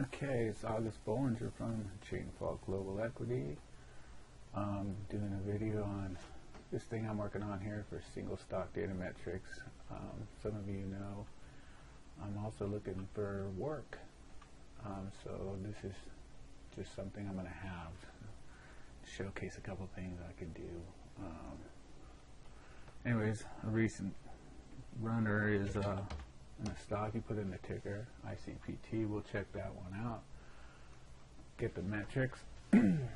Okay, it's August Bollinger from Chait & Falk Global Equity. Doing a video on this thing I'm working on here for single stock data metrics. Some of you know I'm also looking for work. So this is just something I'm going to have to showcase a couple things I could do. Anyways, a recent runner is in a stock. You put in the ticker ICPT. We'll check that one out, get the metrics, and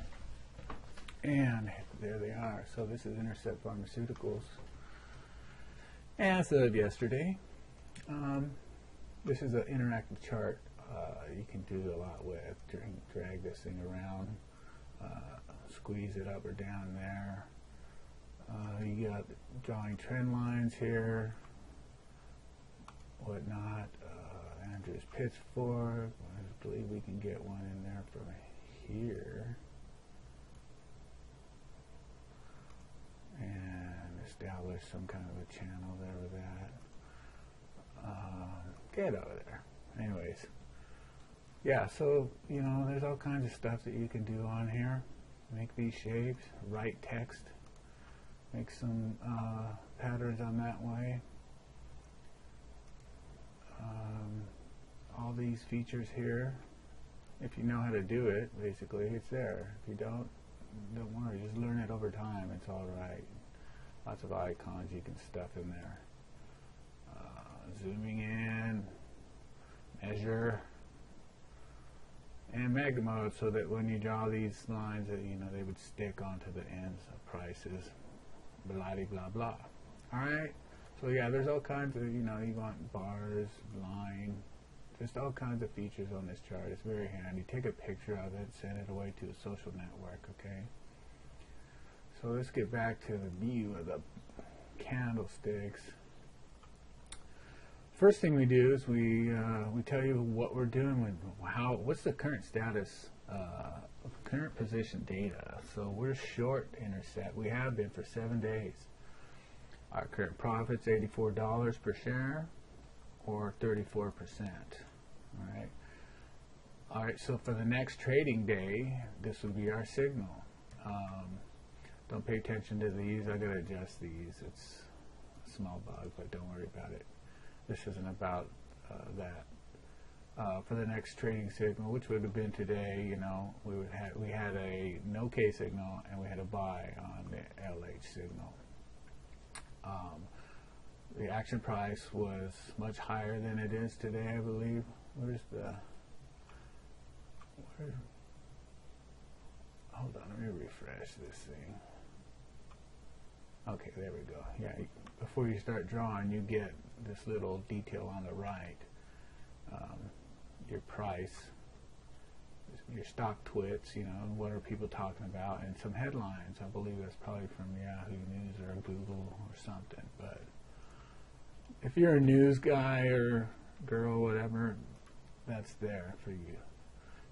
there they are. So this is Intercept Pharmaceuticals as of yesterday. This is an interactive chart you can do a lot with. Drag this thing around, squeeze it up or down there. You got drawing trend lines here, whatnot. Andrews Pitchfork. I believe we can get one in there from here and establish some kind of a channel there with that. Get over there. Anyways, yeah, so you know, there's all kinds of stuff that you can do on here. Make these shapes, write text, make some patterns on that way. All these features here, if you know how to do it, basically it's there. If you don't worry, just learn it over time. It's all right. Lots of icons you can stuff in there. Zooming in, measure, and magnet mode, so that when you draw these lines, that you know they would stick onto the ends of prices. Blah blah blah. All right. So yeah, there's all kinds of, you know, you want bars, line, just all kinds of features on this chart. It's very handy. Take a picture of it, send it away to a social network, okay? So let's get back to the view of the candlesticks. First thing we do is we tell you what we're doing with what's the current status of current position data. So we're short Intercept. We have been for 7 days. Our current profit's $84 per share, or 34%. All right, so for the next trading day, this will be our signal. Don't pay attention to these. I gotta adjust these. It's a small bug, but don't worry about it. This isn't about that. For the next trading signal, which would have been today, you know, we had a no K signal and we had a buy on the LH signal. The action price was much higher than it is today, I believe. Hold on, let me refresh this thing. Okay, there we go. Yeah, before you start drawing, you get this little detail on the right. Your price, your stock twits, you know, what are people talking about, and some headlines. I believe that's probably from Yahoo News or Google or something. But if you're a news guy or girl, whatever, that's there for you.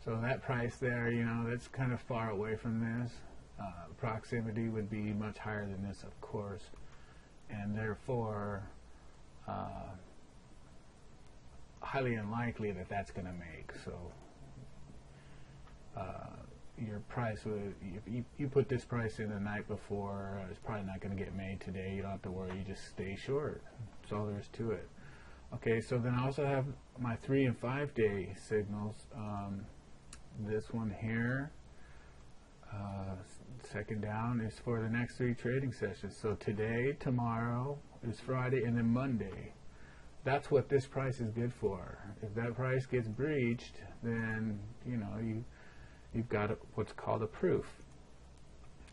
So that price there, you know, that's kind of far away from this. Proximity would be much higher than this, of course, and therefore highly unlikely that that's going to make. So your price would, if you put this price in the night before, it's probably not going to get made today. You don't have to worry. You just stay short. That's all there is to it. Okay, so then I also have my 3 and 5 day signals. This one here, second down, is for the next 3 trading sessions. So today, tomorrow is Friday, and then Monday. That's what this price is good for. If that price gets breached, then you know you've got what's called a proof.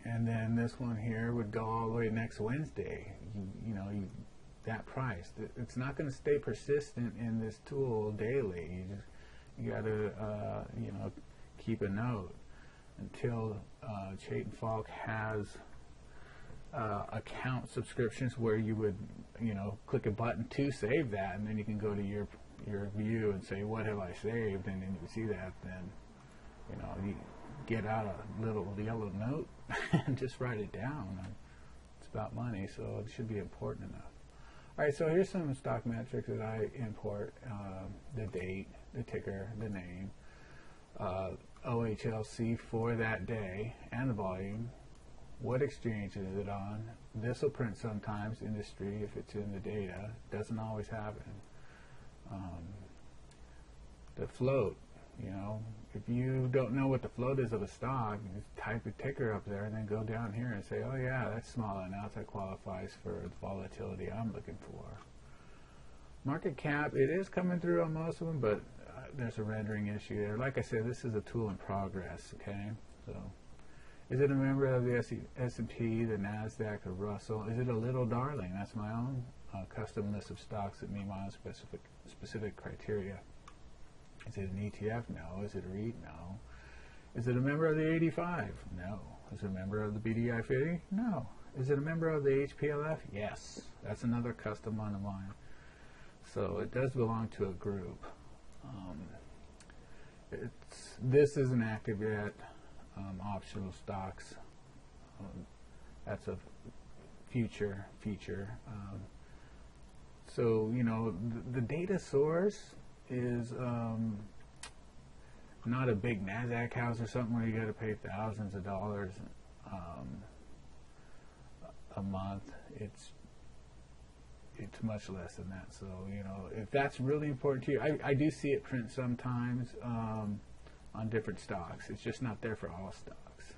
And then this one here would go all the way next Wednesday. That price. It's not going to stay persistent in this tool daily. You got to keep a note until Chait & Falk has account subscriptions where you would click a button to save that, and then you can go to your view and say, what have I saved? And then you see that, then you get out a little yellow note and just write it down. It's about money, so it should be important enough. All right, so here's some stock metrics that I import: the date, the ticker, the name. OHLC for that day and the volume. What exchange is it on? This will print sometimes, industry, if it's in the data. Doesn't always happen. The float, you know, if you don't know what the float is of a stock, you just type a ticker up there and then go down here and say, oh yeah, that's small enough, that qualifies for the volatility I'm looking for. Market cap, it is coming through on most of them, but there's a rendering issue there. Like I said, this is a tool in progress, okay? So, is it a member of the S&P, the NASDAQ, the Russell? Is it a little darling? That's my own custom list of stocks that meet my own specific criteria. Is it an ETF? No. Is it a REIT? No. Is it a member of the 85? No. Is it a member of the BDI 50? No. Is it a member of the HPLF? Yes. That's another custom one of mine. So it does belong to a group. This isn't active yet. Optional stocks. That's a future feature. So, you know, the data source is not a big NASDAQ house or something where you got to pay thousands of dollars a month. It's much less than that. So, you know, if that's really important to you, I do see it print sometimes on different stocks. It's just not there for all stocks.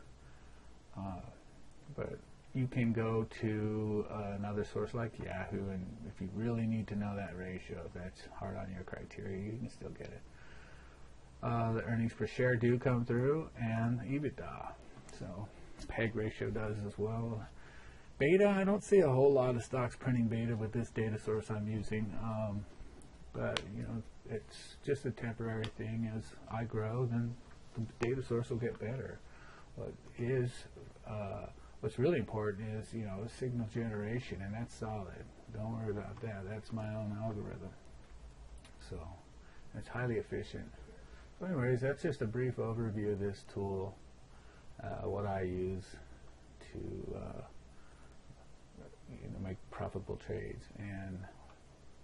But you can go to another source like Yahoo, and if you really need to know that ratio, if that's hard on your criteria, you can still get it. The earnings per share do come through, and EBITDA. So PEG ratio does as well. Beta, I don't see a whole lot of stocks printing beta with this data source I'm using, but you know, it's just a temporary thing. As I grow, then the data source will get better. What's really important is, you know, signal generation, and that's solid. Don't worry about that. That's my own algorithm. So it's highly efficient. So anyways, that's just a brief overview of this tool, what I use to you know, make profitable trades. And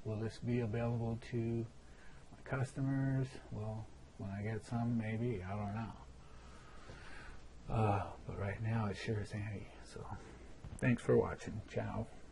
will this be available to my customers? Well, when I get some, maybe. I don't know. But right now, it sure is handy. So, thanks for watching. Ciao.